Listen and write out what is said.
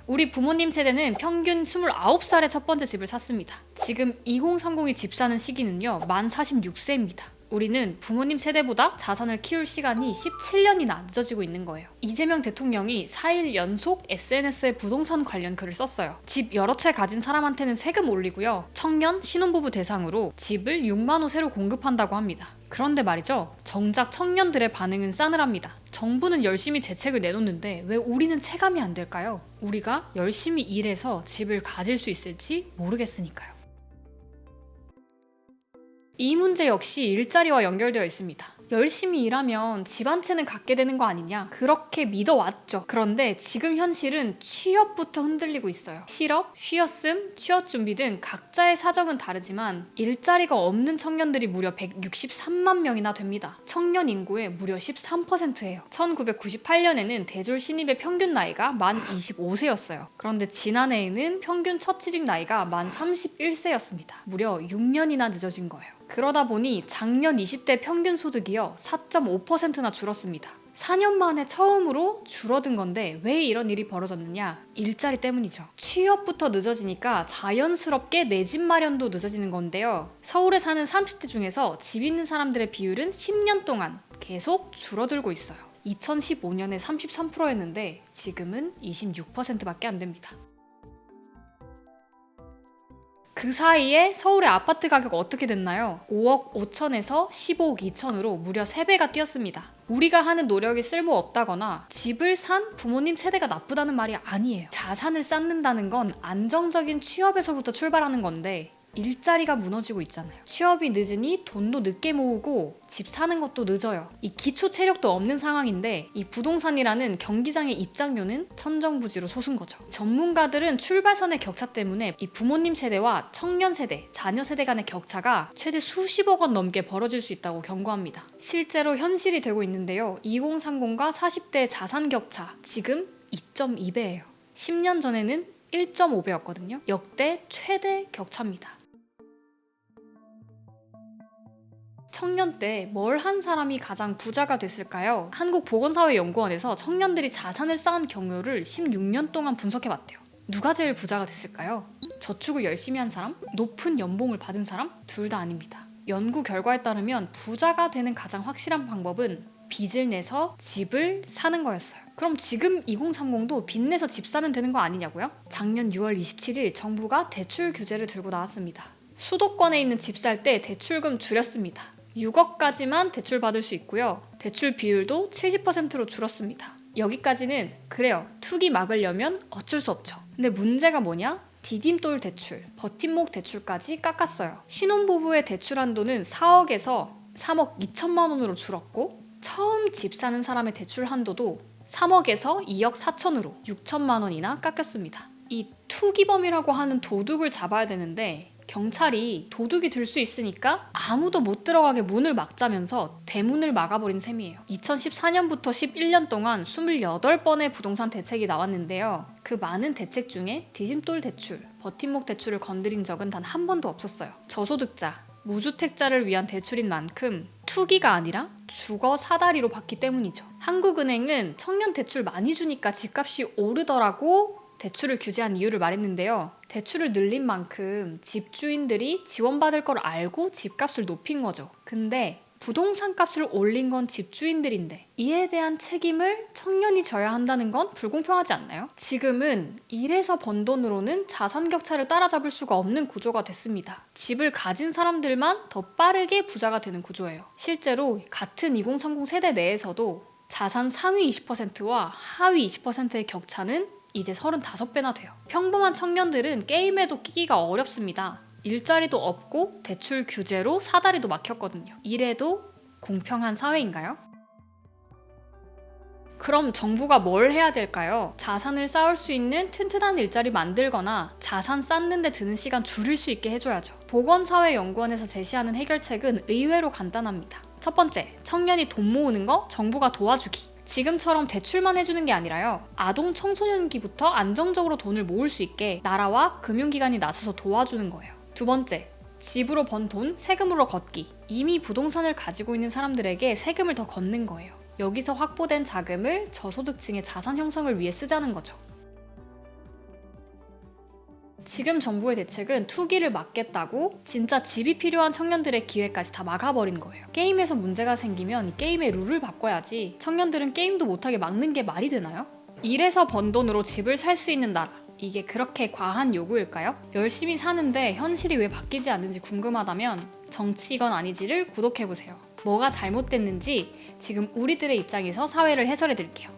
우리 부모님 세대는 평균 29살에 첫 번째 집을 샀습니다. 지금 2030이 집 사는 시기는요, 만 46세입니다. 우리는 부모님 세대보다 자산을 키울 시간이 17년이나 늦어지고 있는 거예요. 이재명 대통령이 4일 연속 SNS에 부동산 관련 글을 썼어요. 집 여러 채 가진 사람한테는 세금 올리고요. 청년, 신혼부부 대상으로 집을 6만 호 새로 공급한다고 합니다. 그런데 말이죠. 정작 청년들의 반응은 싸늘합니다. 정부는 열심히 대책을 내놓는데 왜 우리는 체감이 안 될까요? 우리가 열심히 일해서 집을 가질 수 있을지 모르겠으니까요. 이 문제 역시 일자리와 연결되어 있습니다. 열심히 일하면 집 한 채는 갖게 되는 거 아니냐, 그렇게 믿어왔죠. 그런데 지금 현실은 취업부터 흔들리고 있어요. 실업, 쉬었음, 취업 준비 등 각자의 사정은 다르지만 일자리가 없는 청년들이 무려 163만 명이나 됩니다. 청년 인구의 무려 13%예요. 1998년에는 대졸 신입의 평균 나이가 만 25세였어요. 그런데 지난해에는 평균 첫 취직 나이가 만 31세였습니다. 무려 6년이나 늦어진 거예요. 그러다 보니 작년 20대 평균 소득이요 4.5%나 줄었습니다. 4년 만에 처음으로 줄어든 건데 왜 이런 일이 벌어졌느냐? 일자리 때문이죠. 취업부터 늦어지니까 자연스럽게 내 집 마련도 늦어지는 건데요. 서울에 사는 30대 중에서 집 있는 사람들의 비율은 10년 동안 계속 줄어들고 있어요. 2015년에 33%였는데 지금은 26%밖에 안 됩니다. 그 사이에 서울의 아파트 가격 어떻게 됐나요? 5억 5천에서 15억 2천으로 무려 3배가 뛰었습니다. 우리가 하는 노력이 쓸모없다거나 집을 산 부모님 세대가 나쁘다는 말이 아니에요. 자산을 쌓는다는 건 안정적인 취업에서부터 출발하는 건데 일자리가 무너지고 있잖아요. 취업이 늦으니 돈도 늦게 모으고 집 사는 것도 늦어요. 이 기초 체력도 없는 상황인데 이 부동산이라는 경기장의 입장료는 천정부지로 솟은 거죠. 전문가들은 출발선의 격차 때문에 이 부모님 세대와 청년 세대, 자녀 세대 간의 격차가 최대 수십억 원 넘게 벌어질 수 있다고 경고합니다. 실제로 현실이 되고 있는데요. 2030과 40대의 자산 격차 지금 2.2배예요. 10년 전에는 1.5배였거든요. 역대 최대 격차입니다. 청년 때 뭘 한 사람이 가장 부자가 됐을까요? 한국보건사회연구원에서 청년들이 자산을 쌓은 경우를 16년 동안 분석해봤대요. 누가 제일 부자가 됐을까요? 저축을 열심히 한 사람? 높은 연봉을 받은 사람? 둘 다 아닙니다. 연구 결과에 따르면 부자가 되는 가장 확실한 방법은 빚을 내서 집을 사는 거였어요. 그럼 지금 2030도 빚 내서 집 사면 되는 거 아니냐고요? 작년 6월 27일 정부가 대출 규제를 들고 나왔습니다. 수도권에 있는 집 살 때 대출금 줄였습니다. 6억까지만 대출 받을 수 있고요. 대출 비율도 70%로 줄었습니다. 여기까지는 그래요. 투기 막으려면 어쩔 수 없죠. 근데 문제가 뭐냐? 디딤돌 대출, 버팀목 대출까지 깎았어요. 신혼부부의 대출 한도는 4억에서 3억 2천만 원으로 줄었고 처음 집 사는 사람의 대출 한도도 3억에서 2억 4천으로 6천만 원이나 깎였습니다. 이 투기범이라고 하는 도둑을 잡아야 되는데 경찰이 도둑이 들 수 있으니까 아무도 못 들어가게 문을 막자면서 대문을 막아버린 셈이에요. 2014년부터 11년 동안 28번의 부동산 대책이 나왔는데요. 그 많은 대책 중에 디딤돌 대출, 버팀목 대출을 건드린 적은 단 한 번도 없었어요. 저소득자, 무주택자를 위한 대출인 만큼 투기가 아니라 주거 사다리로 봤기 때문이죠. 한국은행은 청년 대출 많이 주니까 집값이 오르더라고 대출을 규제한 이유를 말했는데요. 대출을 늘린 만큼 집주인들이 지원받을 걸 알고 집값을 높인 거죠. 근데 부동산 값을 올린 건 집주인들인데 이에 대한 책임을 청년이 져야 한다는 건 불공평하지 않나요? 지금은 일해서 번 돈으로는 자산 격차를 따라잡을 수가 없는 구조가 됐습니다. 집을 가진 사람들만 더 빠르게 부자가 되는 구조예요. 실제로 같은 2030 세대 내에서도 자산 상위 20%와 하위 20%의 격차는 이제 35배나 돼요. 평범한 청년들은 게임에도 끼기가 어렵습니다. 일자리도 없고 대출 규제로 사다리도 막혔거든요. 이래도 공평한 사회인가요? 그럼 정부가 뭘 해야 될까요? 자산을 쌓을 수 있는 튼튼한 일자리 만들거나 자산 쌓는 데 드는 시간 줄일 수 있게 해줘야죠. 보건사회연구원에서 제시하는 해결책은 의외로 간단합니다. 첫 번째, 청년이 돈 모으는 거 정부가 도와주기. 지금처럼 대출만 해주는 게 아니라요. 아동 청소년기부터 안정적으로 돈을 모을 수 있게 나라와 금융기관이 나서서 도와주는 거예요. 두 번째, 집으로 번 돈 세금으로 걷기. 이미 부동산을 가지고 있는 사람들에게 세금을 더 걷는 거예요. 여기서 확보된 자금을 저소득층의 자산 형성을 위해 쓰자는 거죠. 지금 정부의 대책은 투기를 막겠다고 진짜 집이 필요한 청년들의 기회까지 다 막아버린 거예요. 게임에서 문제가 생기면 게임의 룰을 바꿔야지 청년들은 게임도 못하게 막는 게 말이 되나요? 일해서 번 돈으로 집을 살 수 있는 나라. 이게 그렇게 과한 요구일까요? 열심히 사는데 현실이 왜 바뀌지 않는지 궁금하다면 정치이건 아니지를 구독해보세요. 뭐가 잘못됐는지 지금 우리들의 입장에서 사회를 해설해드릴게요.